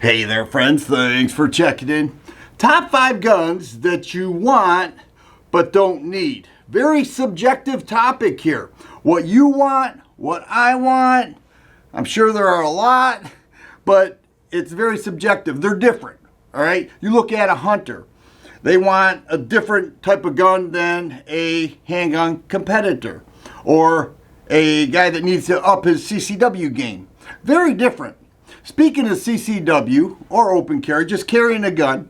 Hey there, friends. Thanks for checking in. Top 5 guns that you want but don't need. Very subjective topic here. What you want, what I want. I'm sure there are a lot, but it's very subjective. They're different, all right? You look at a hunter. They want a different type of gun than a handgun competitor or a guy that needs to up his CCW game. Very different. Speaking of CCW or open carry, just carrying a gun,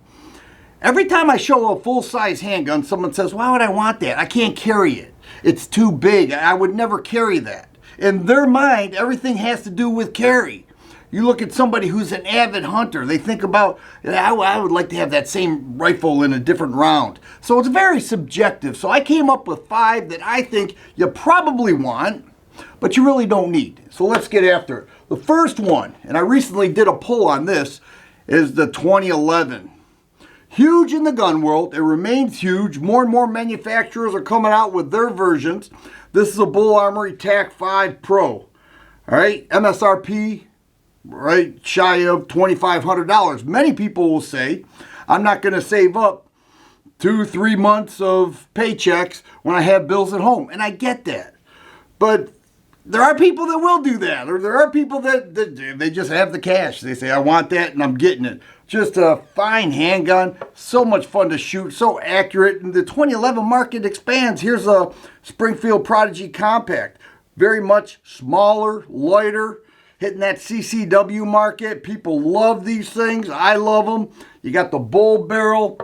every time I show a full-size handgun, someone says, why would I want that? I can't carry it. It's too big. I would never carry that. In their mind, everything has to do with carry. You look at somebody who's an avid hunter, they think about, I would like to have that same rifle in a different round. So it's very subjective. So I came up with 5 that I think you probably want, but you really don't need. So let's get after it. The first one, and I recently did a poll on this, is the 2011. Huge in the gun world. It remains huge. More and more manufacturers are coming out with their versions. This is a Bull Armory TAC 5 Pro. All right, MSRP, right, shy of $2,500. Many people will say, I'm not going to save up 2-3 months of paychecks when I have bills at home. And I get that. But there are people that will do that, or there are people that they just have the cash. They say, I want that, and I'm getting it. Just a fine handgun, so much fun to shoot, so accurate. And the 2011 market expands. Here's a Springfield Prodigy Compact. Very much smaller, lighter, hitting that CCW market. People love these things. I love them. You got the bull barrel.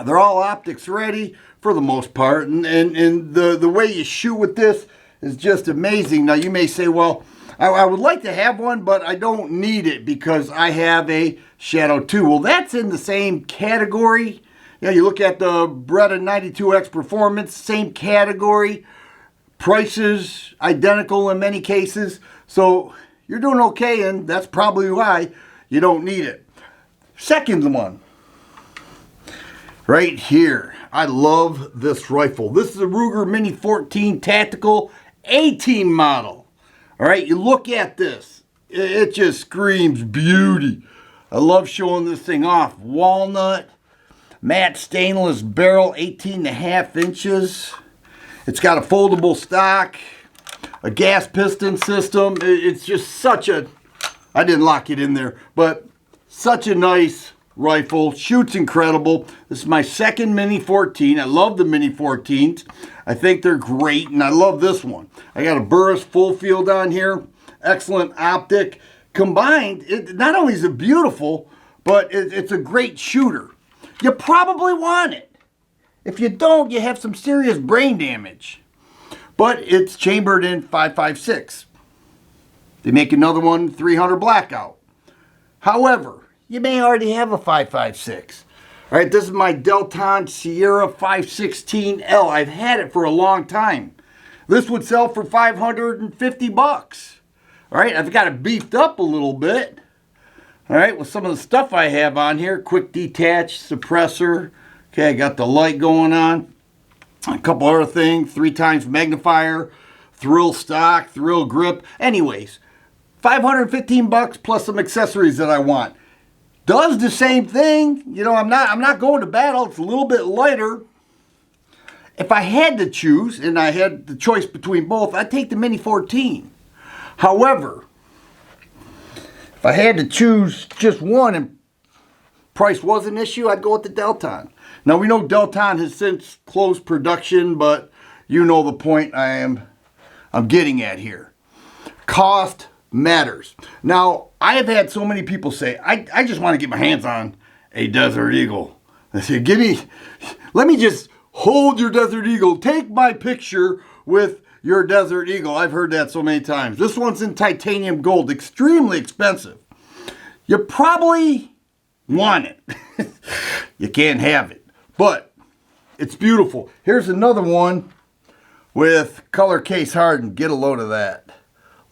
They're all optics ready for the most part. And the way you shoot with this is just amazing. Now, you may say, well, I would like to have one, but I don't need it because I have a Shadow 2. Well, that's in the same category. You know, you look at the Beretta 92X Performance, same category. Prices identical in many cases. So you're doing okay, and that's probably why you don't need it. Second one, right here. I love this rifle. This is a Ruger Mini 14 Tactical A-Team model. All right, you look at this. It just screams beauty. I love showing this thing off. Walnut, matte stainless barrel, 18.5 inches. It's got a foldable stock, a gas piston system. It's just such a, I didn't lock it in there, but such a nice rifle. Shoots incredible. This is my second Mini 14. I love the Mini 14s. I think they're great, and I love this one. I got a Burris full field on here. Excellent optic. Combined, not only is it beautiful, but it's a great shooter. You probably want it. If you don't, you have some serious brain damage. But it's chambered in 5.56. They make another one, 300 blackout. However, you may already have a 5.56. All right, this is my Delton Sierra 516L. I've had it for a long time. This would sell for $550. All right, I've got it beefed up a little bit. All right, with some of the stuff I have on here. Quick detach suppressor. Okay, I got the light going on. A couple other things. 3 times magnifier. Thrill stock, thrill grip. Anyways, $515 plus some accessories that I want. Does the same thing. You know, I'm not going to battle. It's a little bit lighter. If I had to choose, and I had the choice between both, I'd take the Mini 14. However, if I had to choose just one and price was an issue, I'd go with the Delton. Now, we know Delton has since closed production, but you know the point I'm getting at here. Cost matters. Now, I have had so many people say, I just want to get my hands on a Desert Eagle. I say, let me just hold your Desert Eagle. Take my picture with your Desert Eagle. I've heard that so many times. This one's in titanium gold, extremely expensive. You probably want it. You can't have it, but it's beautiful. Here's another one with color case hardened. Get a load of that.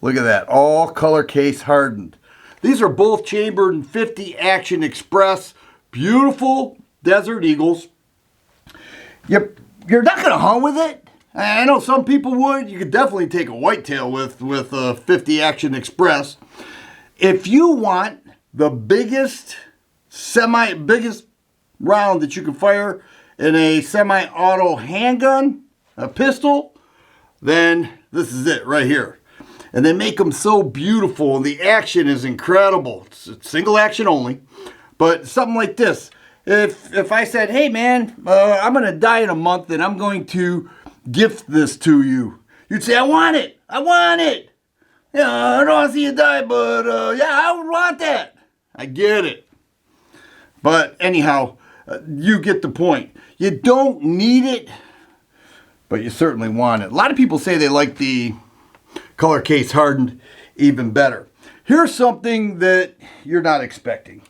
Look at that, all color case hardened. These are both chambered in 50 Action Express. Beautiful Desert Eagles. You're not going to hunt with it. I know some people would. You could definitely take a whitetail with a 50 Action Express. If you want the biggest round that you can fire in a semi-auto handgun, a pistol, then this is it right here. And they make them so beautiful, and the action is incredible. It's single action only, but something like this. If I said, hey man, I'm going to die in a month and I'm going to gift this to you, you'd say, I want it. I want it. Yeah, I don't want to see you die, but yeah, I would want that. I get it. But anyhow, you get the point. You don't need it, but you certainly want it. A lot of people say they like the color case hardened even better. Here's something that you're not expecting.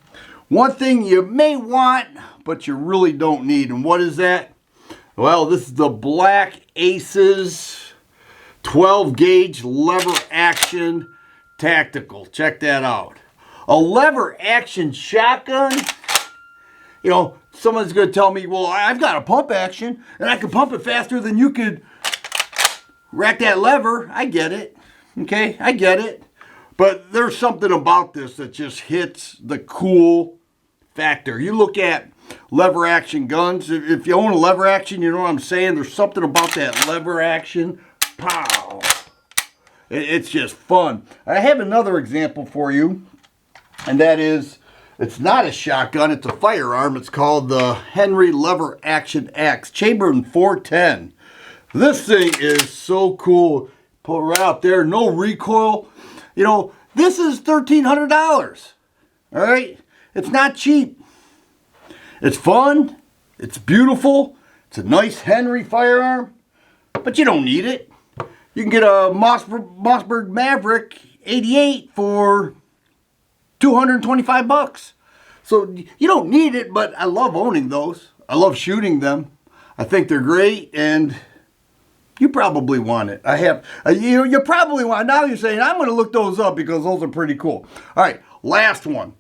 One thing you may want, but you really don't need. And what is that? Well, this is the Black Aces 12 gauge lever action tactical. Check that out. A lever action shotgun. You know, someone's going to tell me, well, I've got a pump action and I can pump it faster than you could rack that lever. I get it. Okay, I get it. But there's something about this that just hits the cool factor. You look at lever action guns. If you own a lever action, you know what I'm saying? There's something about that lever action. Pow! It's just fun. I have another example for you, and that is, it's not a shotgun, it's a firearm. It's called the Henry Lever Action Axe, chambered in 410. This thing is so cool. Pull it right out there, no recoil. You know, this is $1,300. All right? It's not cheap. It's fun. It's beautiful. It's a nice Henry firearm, but you don't need it. You can get a Mossberg Maverick 88 for $225. So you don't need it, but I love owning those. I love shooting them. I think they're great, and you probably want it. I have, you probably want, now you're saying, I'm going to look those up because those are pretty cool. All right, last one.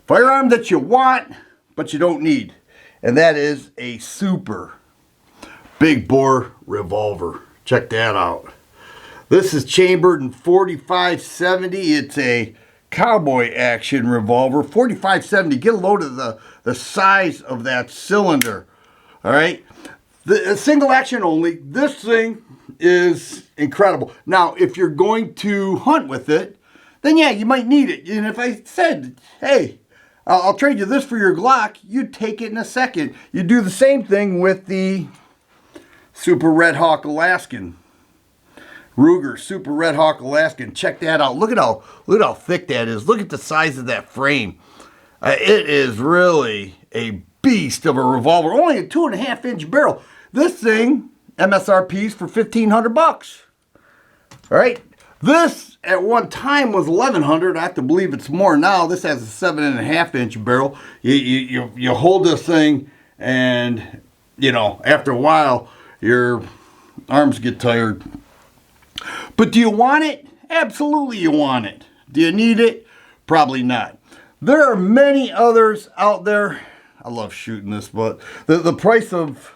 Firearm that you want, but you don't need. And that is a super big bore revolver. Check that out. This is chambered in 4570. It's a cowboy action revolver. 4570. Get a load of the size of that cylinder. All right. The single action only. This thing is incredible. Now, if you're going to hunt with it, then yeah, you might need it. And if I said, hey, I'll trade you this for your Glock, you'd take it in a second. You do the same thing with the Super Red Hawk Alaskan. Ruger Super Red Hawk Alaskan. Check that out. Look at how thick that is. Look at the size of that frame. It is really a beast of a revolver. Only a 2.5-inch barrel. This thing, MSRP's for $1,500. All right. This at one time was $1,100. I have to believe it's more now. This has a 7.5-inch barrel. You hold this thing, and you know, after a while, your arms get tired. But do you want it? Absolutely you want it. Do you need it? Probably not. There are many others out there. I love shooting this, but the price of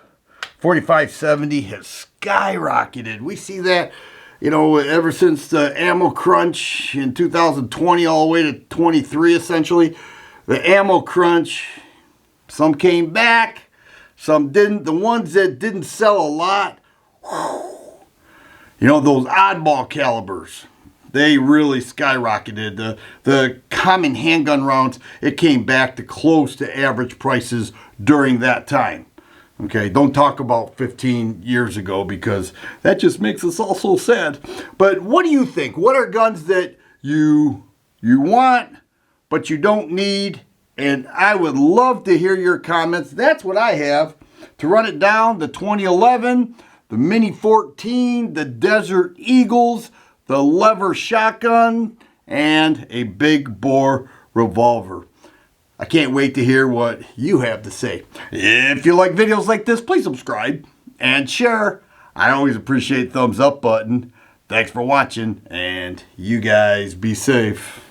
4570 has skyrocketed. We see that, you know, ever since the ammo crunch in 2020 all the way to 23 essentially. The ammo crunch, some came back, some didn't. The ones that didn't sell a lot, you know, those oddball calibers, they really skyrocketed. The common handgun rounds, it came back to close to average prices during that time. Okay, don't talk about 15 years ago because that just makes us all so sad. But what do you think? What are guns that you want but you don't need? And I would love to hear your comments. That's what I have. To run it down, the 2011, the Mini 14, the Desert Eagles, the lever shotgun, and a big bore revolver. I can't wait to hear what you have to say. If you like videos like this, please subscribe and share. I always appreciate the thumbs up button. Thanks for watching, and you guys be safe.